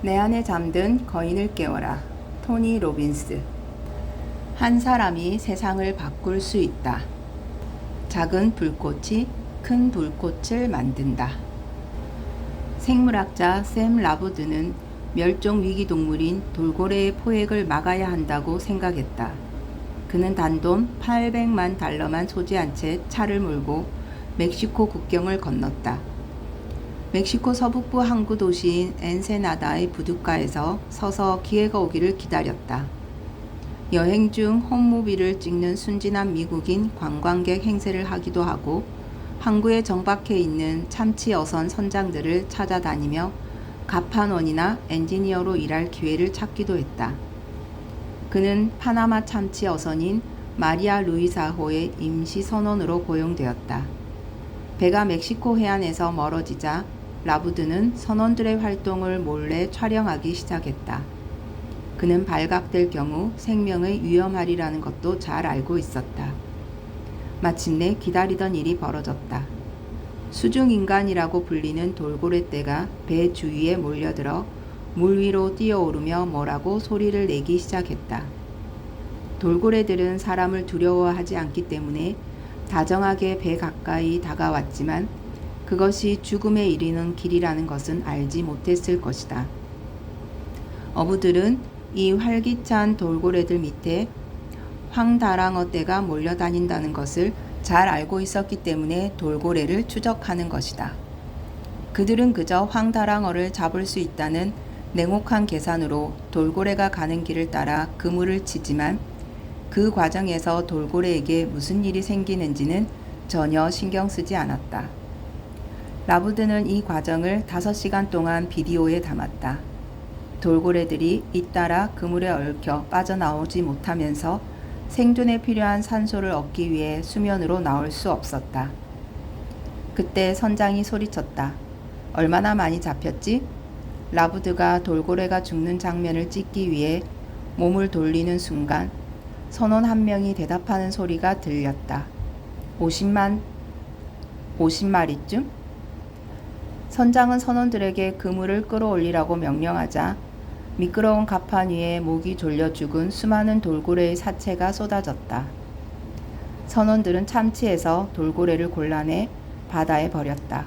내 안에 잠든 거인을 깨워라. 토니 로빈스. 한 사람이 세상을 바꿀 수 있다. 작은 불꽃이 큰 불꽃을 만든다. 생물학자 샘 라부드는 멸종 위기 동물인 돌고래의 포획을 막아야 한다고 생각했다. 그는 단돈 800만 달러만 소지한 채 차를 몰고 멕시코 국경을 건넜다. 멕시코 서북부 항구 도시인 엔세나다의 부둣가에서 서서 기회가 오기를 기다렸다. 여행 중 홈무비를 찍는 순진한 미국인 관광객 행세를 하기도 하고 항구에 정박해 있는 참치 어선 선장들을 찾아다니며 갑판원이나 엔지니어로 일할 기회를 찾기도 했다. 그는 파나마 참치 어선인 마리아 루이사호의 임시 선원으로 고용되었다. 배가 멕시코 해안에서 멀어지자 라부드는 선원들의 활동을 몰래 촬영하기 시작했다. 그는 발각될 경우 생명의 위험하리라는 것도 잘 알고 있었다. 마침내 기다리던 일이 벌어졌다. 수중인간이라고 불리는 돌고래떼가 배 주위에 몰려들어 물 위로 뛰어오르며 뭐라고 소리를 내기 시작했다. 돌고래들은 사람을 두려워하지 않기 때문에 다정하게 배 가까이 다가왔지만 그것이 죽음에 이르는 길이라는 것은 알지 못했을 것이다. 어부들은 이 활기찬 돌고래들 밑에 황다랑어 떼가 몰려다닌다는 것을 잘 알고 있었기 때문에 돌고래를 추적하는 것이다. 그들은 그저 황다랑어를 잡을 수 있다는 냉혹한 계산으로 돌고래가 가는 길을 따라 그물을 치지만 그 과정에서 돌고래에게 무슨 일이 생기는지는 전혀 신경 쓰지 않았다. 라부드는 이 과정을 5시간 동안 비디오에 담았다. 돌고래들이 잇따라 그물에 얽혀 빠져나오지 못하면서 생존에 필요한 산소를 얻기 위해 수면으로 나올 수 없었다. 그때 선장이 소리쳤다. 얼마나 많이 잡혔지? 라부드가 돌고래가 죽는 장면을 찍기 위해 몸을 돌리는 순간 선원 한 명이 대답하는 소리가 들렸다. 50마리쯤? 선장은 선원들에게 그물을 끌어올리라고 명령하자 미끄러운 갑판 위에 목이 졸려 죽은 수많은 돌고래의 사체가 쏟아졌다. 선원들은 참치에서 돌고래를 골라내 바다에 버렸다.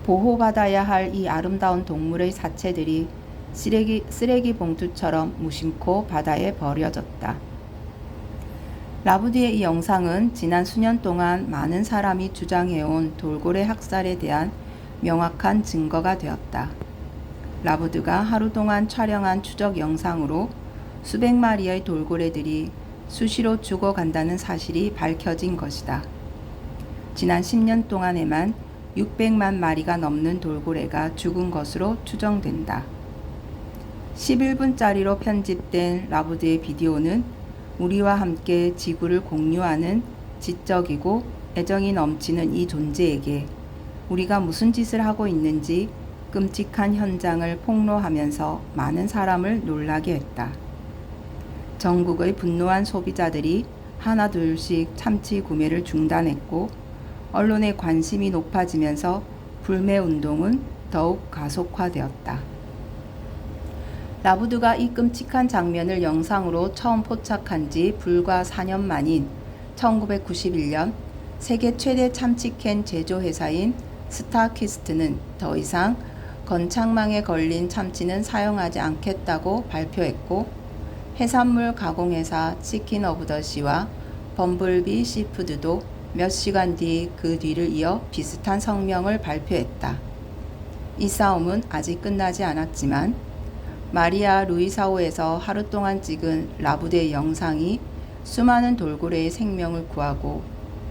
보호받아야 할 이 아름다운 동물의 사체들이 쓰레기 봉투처럼 무심코 바다에 버려졌다. 라부드의 이 영상은 지난 수년 동안 많은 사람이 주장해온 돌고래 학살에 대한 명확한 증거가 되었다. 라부드가 하루 동안 촬영한 추적 영상으로 수백 마리의 돌고래들이 수시로 죽어간다는 사실이 밝혀진 것이다. 지난 10년 동안에만 600만 마리가 넘는 돌고래가 죽은 것으로 추정된다. 11분짜리로 편집된 라부드의 비디오는 우리와 함께 지구를 공유하는 지적이고 애정이 넘치는 이 존재에게 우리가 무슨 짓을 하고 있는지 끔찍한 현장을 폭로하면서 많은 사람을 놀라게 했다. 전국의 분노한 소비자들이 하나둘씩 참치 구매를 중단했고 언론의 관심이 높아지면서 불매 운동은 더욱 가속화되었다. 라부드가 이 끔찍한 장면을 영상으로 처음 포착한 지 불과 4년 만인 1991년 세계 최대 참치캔 제조회사인 스타키스트는 더 이상 건창망에 걸린 참치는 사용하지 않겠다고 발표했고 해산물 가공회사 치킨 오브 더 시와 범블비 시푸드도 몇 시간 뒤 그 뒤를 이어 비슷한 성명을 발표했다. 이 싸움은 아직 끝나지 않았지만 마리아 루이사오에서 하루 동안 찍은 라부드의 영상이 수많은 돌고래의 생명을 구하고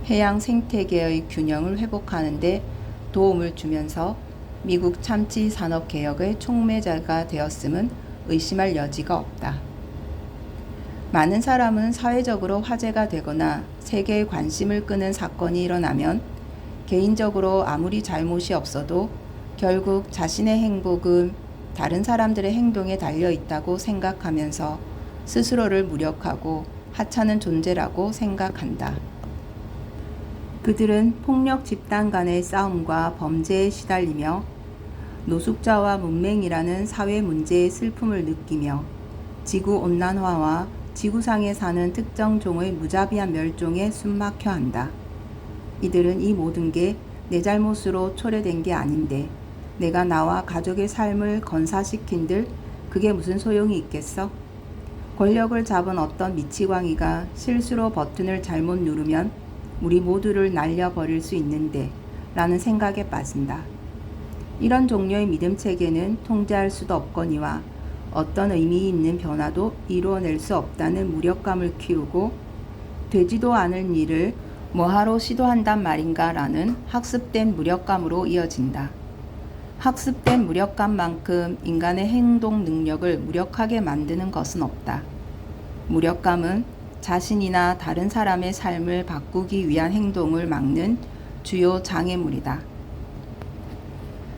해양 생태계의 균형을 회복하는 데 도움을 주면서 미국 참치 산업 개혁의 촉매자가 되었음은 의심할 여지가 없다. 많은 사람은 사회적으로 화제가 되거나 세계의 관심을 끄는 사건이 일어나면 개인적으로 아무리 잘못이 없어도 결국 자신의 행복은 다른 사람들의 행동에 달려 있다고 생각하면서 스스로를 무력하고 하찮은 존재라고 생각한다. 그들은 폭력 집단 간의 싸움과 범죄에 시달리며 노숙자와 문맹이라는 사회 문제의 슬픔을 느끼며 지구온난화와 지구상에 사는 특정 종의 무자비한 멸종에 숨막혀 한다. 이들은 이 모든 게 내 잘못으로 초래된 게 아닌데 내가 나와 가족의 삶을 건사시킨들 그게 무슨 소용이 있겠어? 권력을 잡은 어떤 미치광이가 실수로 버튼을 잘못 누르면 우리 모두를 날려버릴 수 있는데 라는 생각에 빠진다. 이런 종류의 믿음 체계는 통제할 수도 없거니와 어떤 의미 있는 변화도 이루어낼 수 없다는 무력감을 키우고 되지도 않을 일을 뭐하러 시도한단 말인가 라는 학습된 무력감으로 이어진다. 학습된 무력감만큼 인간의 행동 능력을 무력하게 만드는 것은 없다. 무력감은 자신이나 다른 사람의 삶을 바꾸기 위한 행동을 막는 주요 장애물이다.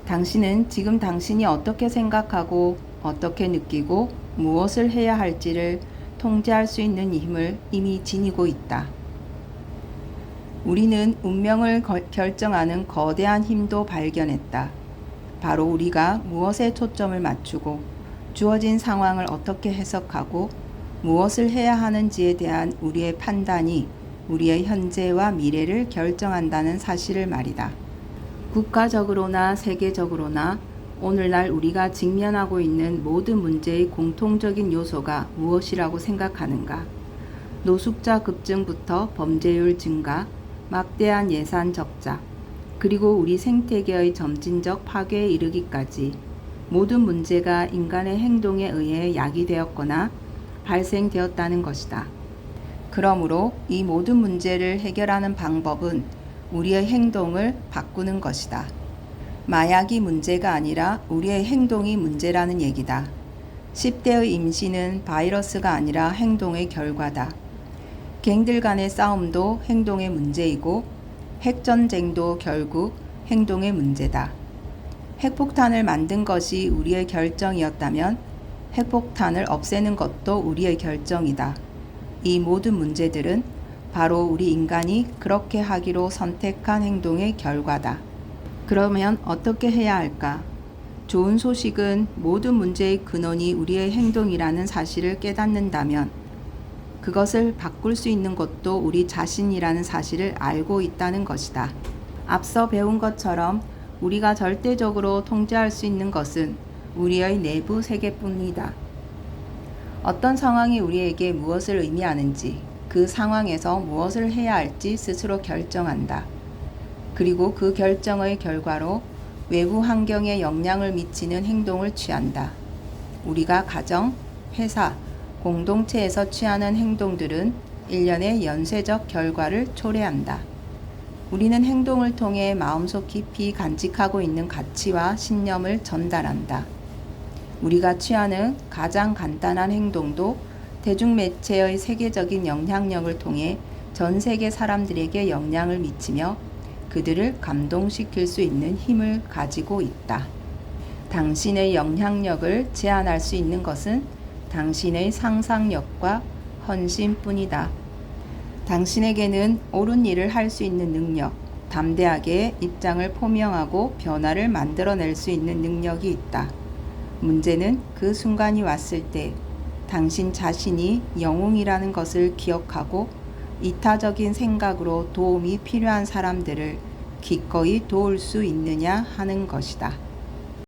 당신은 지금 당신이 어떻게 생각하고 어떻게 느끼고 무엇을 해야 할지를 통제할 수 있는 힘을 이미 지니고 있다. 우리는 운명을 결정하는 거대한 힘도 발견했다. 바로 우리가 무엇에 초점을 맞추고 주어진 상황을 어떻게 해석하고 무엇을 해야 하는지에 대한 우리의 판단이 우리의 현재와 미래를 결정한다는 사실을 말이다. 국가적으로나 세계적으로나 오늘날 우리가 직면하고 있는 모든 문제의 공통적인 요소가 무엇이라고 생각하는가? 노숙자 급증부터 범죄율 증가, 막대한 예산 적자, 그리고 우리 생태계의 점진적 파괴에 이르기까지 모든 문제가 인간의 행동에 의해 야기되었거나 발생되었다는 것이다. 그러므로 이 모든 문제를 해결하는 방법은 우리의 행동을 바꾸는 것이다. 마약이 문제가 아니라 우리의 행동이 문제라는 얘기다. 10대의 임신은 바이러스가 아니라 행동의 결과다. 갱들 간의 싸움도 행동의 문제이고 핵전쟁도 결국 행동의 문제다. 핵폭탄을 만든 것이 우리의 결정이었다면 핵폭탄을 없애는 것도 우리의 결정이다. 이 모든 문제들은 바로 우리 인간이 그렇게 하기로 선택한 행동의 결과다. 그러면 어떻게 해야 할까? 좋은 소식은 모든 문제의 근원이 우리의 행동이라는 사실을 깨닫는다면 그것을 바꿀 수 있는 것도 우리 자신이라는 사실을 알고 있다는 것이다. 앞서 배운 것처럼 우리가 절대적으로 통제할 수 있는 것은 우리의 내부 세계뿐이다. 어떤 상황이 우리에게 무엇을 의미하는지, 그 상황에서 무엇을 해야 할지 스스로 결정한다. 그리고 그 결정의 결과로 외부 환경에 영향을 미치는 행동을 취한다. 우리가 가정, 회사, 공동체에서 취하는 행동들은 일련의 연쇄적 결과를 초래한다. 우리는 행동을 통해 마음속 깊이 간직하고 있는 가치와 신념을 전달한다. 우리가 취하는 가장 간단한 행동도 대중매체의 세계적인 영향력을 통해 전 세계 사람들에게 영향을 미치며 그들을 감동시킬 수 있는 힘을 가지고 있다. 당신의 영향력을 제한할 수 있는 것은 당신의 상상력과 헌신뿐이다. 당신에게는 옳은 일을 할 수 있는 능력, 담대하게 입장을 표명하고 변화를 만들어낼 수 있는 능력이 있다. 문제는 그 순간이 왔을 때 당신 자신이 영웅이라는 것을 기억하고 이타적인 생각으로 도움이 필요한 사람들을 기꺼이 도울 수 있느냐 하는 것이다.